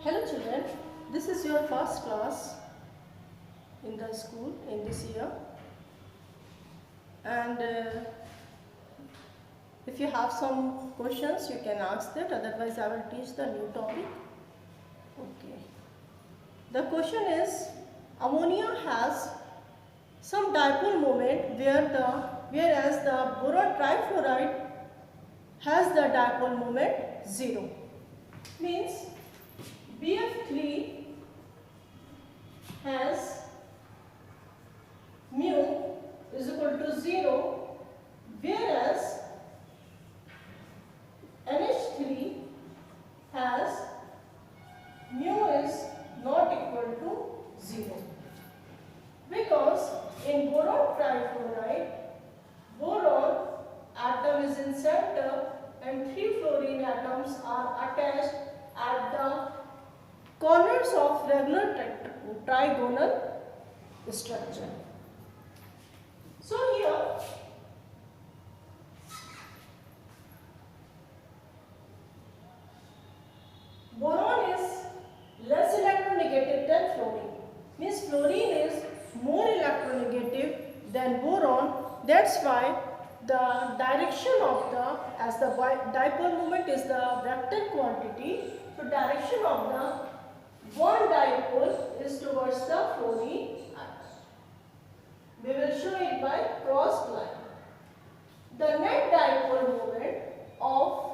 Hello children, this is your first class in the school in this year, and if you have some questions you can ask that, otherwise I will teach the new topic. Okay. The question is, ammonia has some dipole moment whereas the boron trifluoride has the dipole moment 0. Means BF3 has mu is equal to 0, whereas NH3 has mu is not equal to 0. Because in boron trifluoride, boron atom is in center and 3 fluorine atoms are attached at the corners of regular trigonal structure. So here boron is less electronegative than fluorine. Means fluorine is more electronegative than boron. That's why the direction of the, as the dipole moment is the vector quantity, so direction of the one dipole is towards the fluorine atom. We will show it by crossed line. The net dipole moment of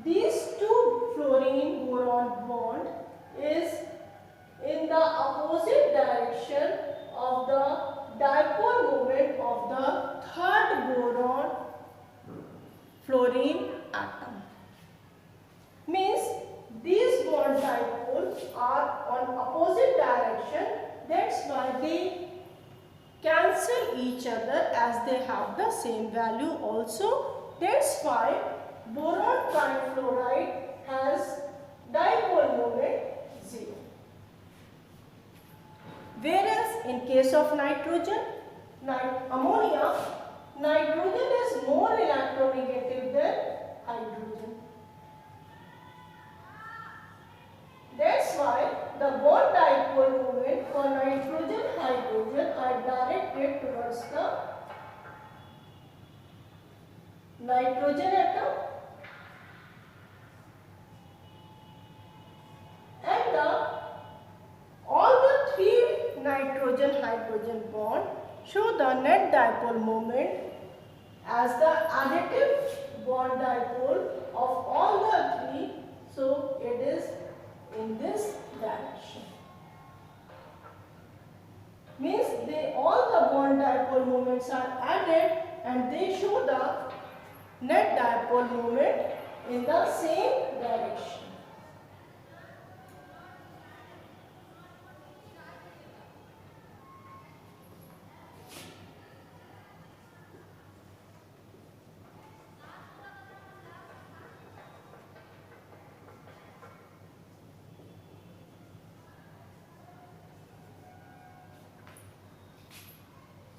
these two fluorine boron bond is in the opposite direction of the dipole moment of the third boron fluorine atom. Means these bond dipoles are on opposite direction, that's why they cancel each other as they have the same value also. That's why boron trifluoride has dipole moment 0. Whereas in case of nitrogen, ammonia, nitrogen is more electronegative than hydrogen. That's why the bond dipole moment for nitrogen hydrogen are directed towards the nitrogen atom, and all the three nitrogen hydrogen bond show the net dipole moment as the additive bond dipole of all the three, so it is in this direction. Means all the bond dipole moments are added and they show the net dipole moment in the same direction.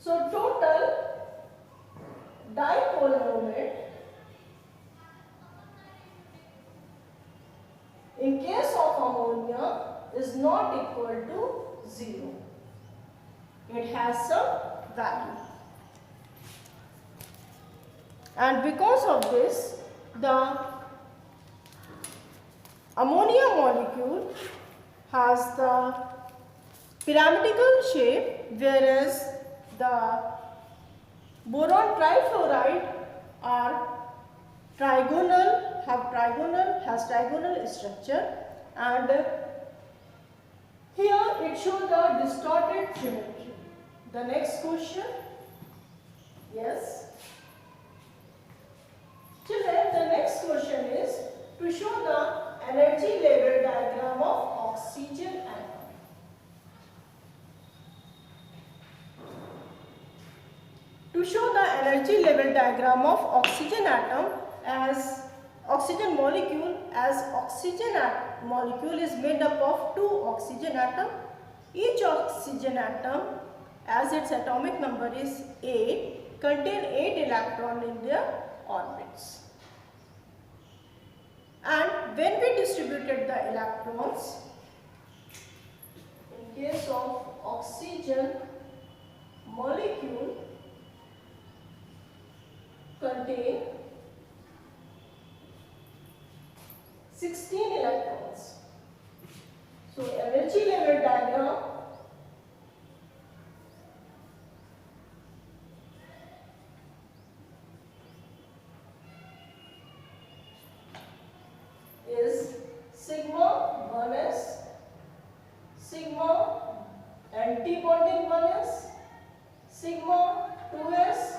So total dipole moment in case of ammonia is not equal to 0. It has some value. And because of this, the ammonia molecule has the pyramidal shape, whereas the boron trifluoride are has trigonal structure, and here it shows the distorted symmetry. The next question, yes. Children, the next question is to show the energy level diagram of oxygen atom. To show the energy level diagram of oxygen atom, as oxygen molecule is made up of two oxygen atoms. Each oxygen atom, as its atomic number is 8, contain 8 electrons in their orbits. And when we distributed the electrons, in case of oxygen molecule contain 16 electrons. So energy level diagram is sigma 1s, sigma anti-bonding 1s, sigma 2s,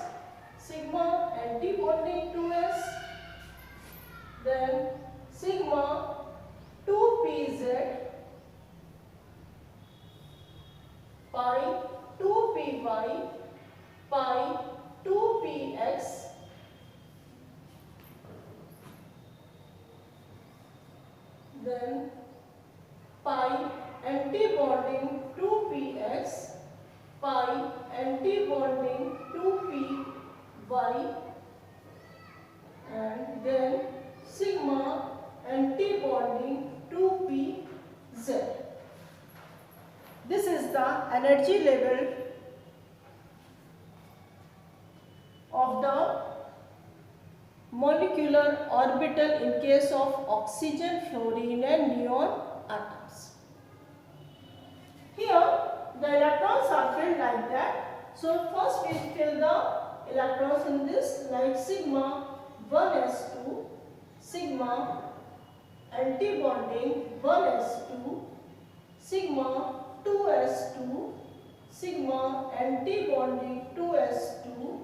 sigma anti-bonding 2s, then sigma 2pz, pi 2py, pi 2px, then pi anti-bonding 2px, pi anti-bonding 2py, and then sigma anti-bonding 2pz. This is the energy level of the molecular orbital in case of oxygen, fluorine and neon atoms. Here the electrons are filled like that. So first we fill the electrons in this like sigma 1s2, sigma anti-bonding 1s2, sigma 2s2, sigma anti-bonding 2s2,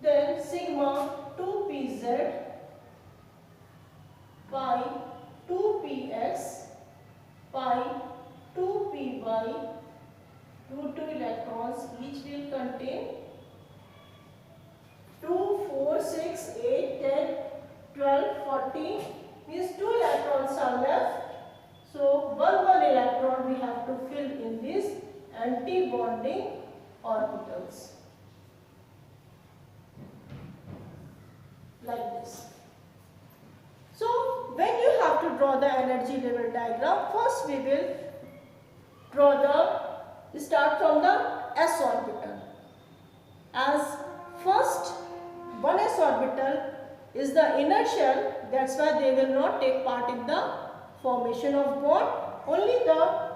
then sigma 2pz, pi 2px, pi 2py, 2 electrons each will contain 2, 4, 6, 8, 10, 12, 14, means 2 electrons are left. So 1 electron we have to fill in these anti-bonding orbitals. Like this. So when you have to draw the energy level diagram, first we will start from the s orbital. As first 1s orbital is the inner shell, that's why they will not take part in the formation of bond. Only the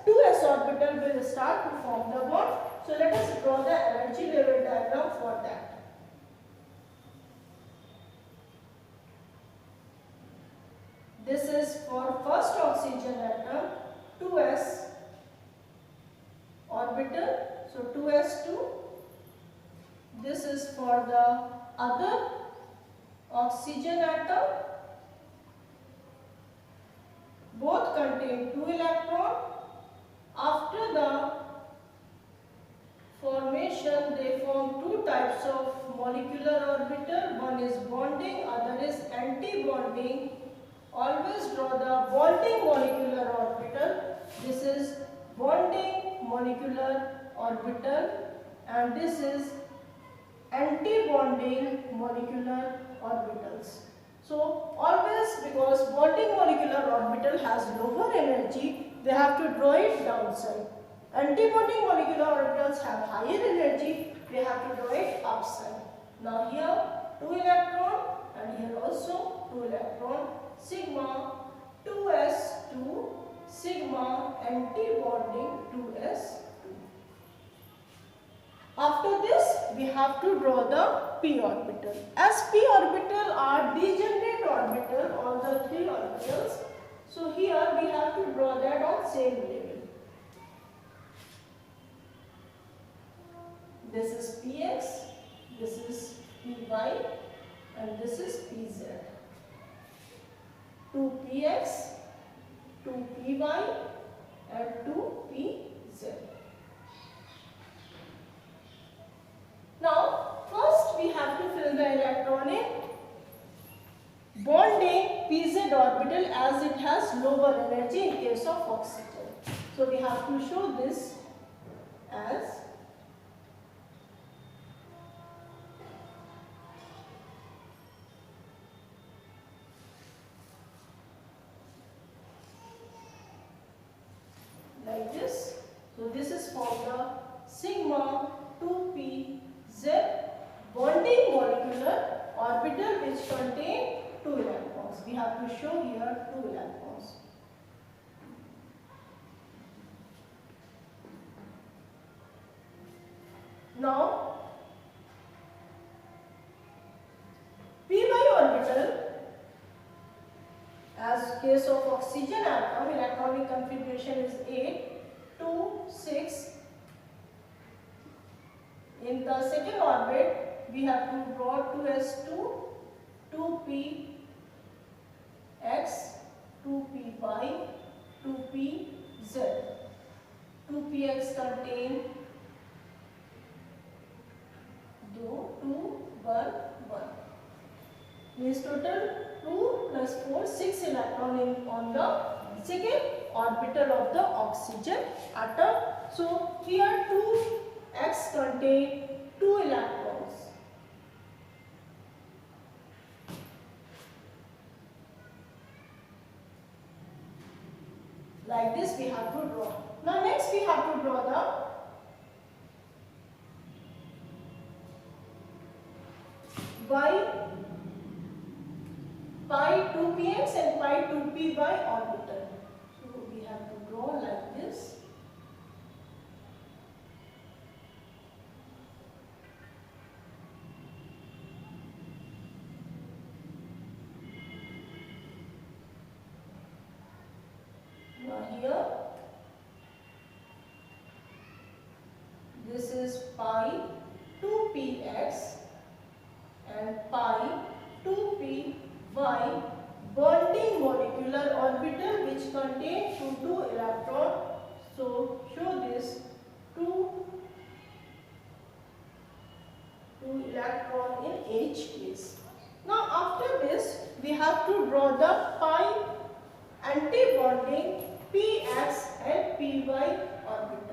2s orbital will start to form the bond. So let us draw the energy level diagram for that. This is for first oxygen atom, 2s orbital, so 2s2. This is for the other oxygen atom. Both contain 2 electrons. After the formation, they form 2 types of molecular orbital. One is bonding, other is anti-bonding. Always draw the bonding molecular orbital. This is bonding molecular orbital and this is anti-bonding molecular orbitals. So always, because bonding molecular orbital has lower energy, they have to draw it downside. Anti-bonding molecular orbitals have higher energy, they have to draw it upside. Now here 2 electron and here also 2 electron. Sigma 2s2, sigma anti-bonding 2s2. After this, we have to draw the p orbital. As p orbital are degenerate orbital, all the 3 orbitals. So here we have to draw that on same level. This is px, this is py, and this is pz. 2px, 2py and 2pz. Now first we have to fill the electron in bonding pz orbital as it has lower energy in case of oxygen. So we have to show this as like this. So this is from the sigma 2p-z bonding molecular orbital which contain 2 electrons. We have to show here 2 electrons. Now p orbital, as case of oxygen atom, electronic configuration is 8, 2, 6. In the second orbit, we have to draw 2s2, 2p x, 2py, 2pz. 2px contain 2, 1, 1. Means total 2 plus 4, 6 electron on the second orbital of the oxygen atom. So here 2x contain 2 electrons. Like this we have to draw. Now next we have to draw the pi 2px and pi 2py orbital. So we have to draw like this. Now here this is pi 2px and pi 2py bonding molecular orbital which contain 2 electron. So show this 2 electron in each case. Now after this we have to draw the pi anti-bonding px and py orbital.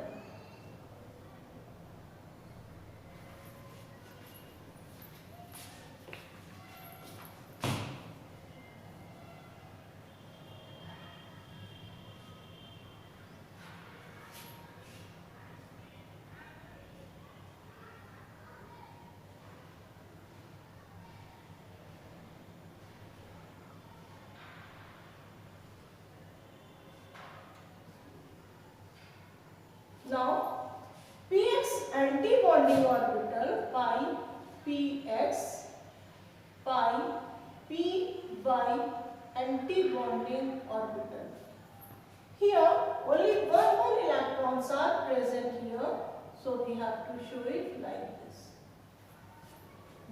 Now px anti-bonding orbital pi px pi py anti-bonding orbital. Here only one electrons are present here, so we have to show it like this.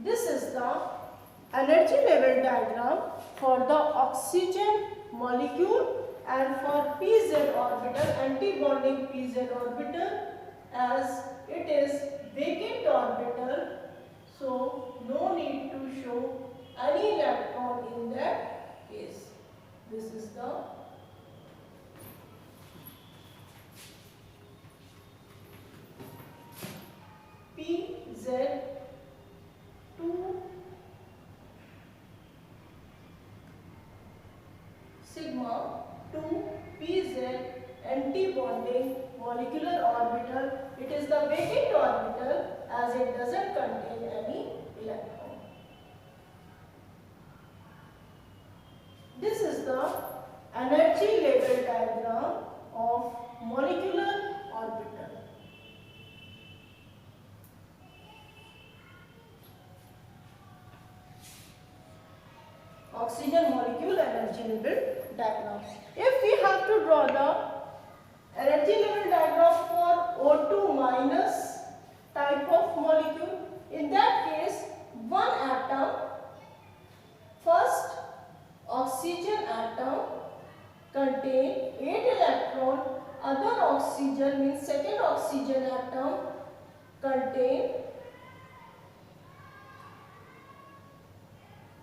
This is the energy level diagram for the oxygen molecule. And for pz orbital, anti-bonding pz orbital, as it is vacant orbital, so no need to show any electron in that case. This is the pz 2 sigma 2pz anti-bonding molecular orbital. It is the vacant orbital as it doesn't contain any electron. This is the energy level diagram of molecular orbital. Oxygen molecule energy level diagram. If we have to draw the energy level diagram for O2 minus type of molecule, in that case one atom, first oxygen atom contain 8 electron, other oxygen means second oxygen atom contain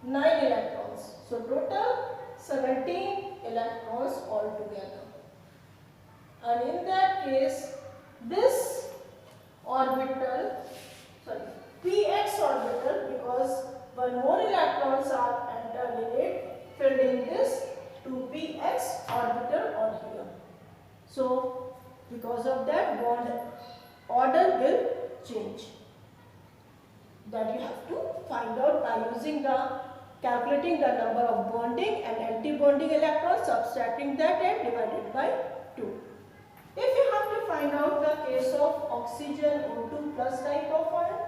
9 electrons. So total 17 electrons altogether. And in that case, this orbital, px orbital, because one more electrons are entered in it, filled in this 2px orbital or here. So Because of that, bond order will change. That you have to find out by using the calculating the number of bonding and anti-bonding electrons, subtracting that and divided by 2. If you have to find out the case of oxygen O2 plus type of ion,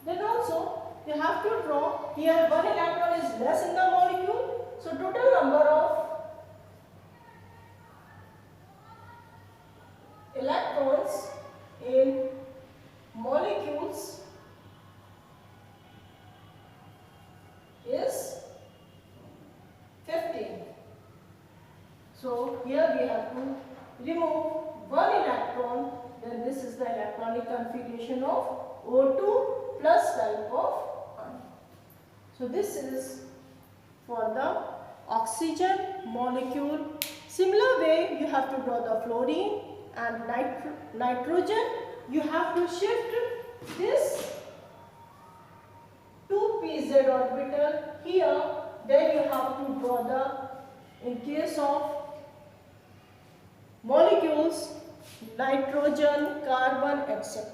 then also you have to draw. Here one electron is less in the molecule, so total number of electrons in molecules is 15. So here we have to remove one electron, then this is the electronic configuration of O2 plus type of ion. So this is for the oxygen molecule. Similar way you have to draw the fluorine and nitrogen. You have to shift this 2pz orbital here, then you have to draw the, in case of molecules, nitrogen, carbon, etc.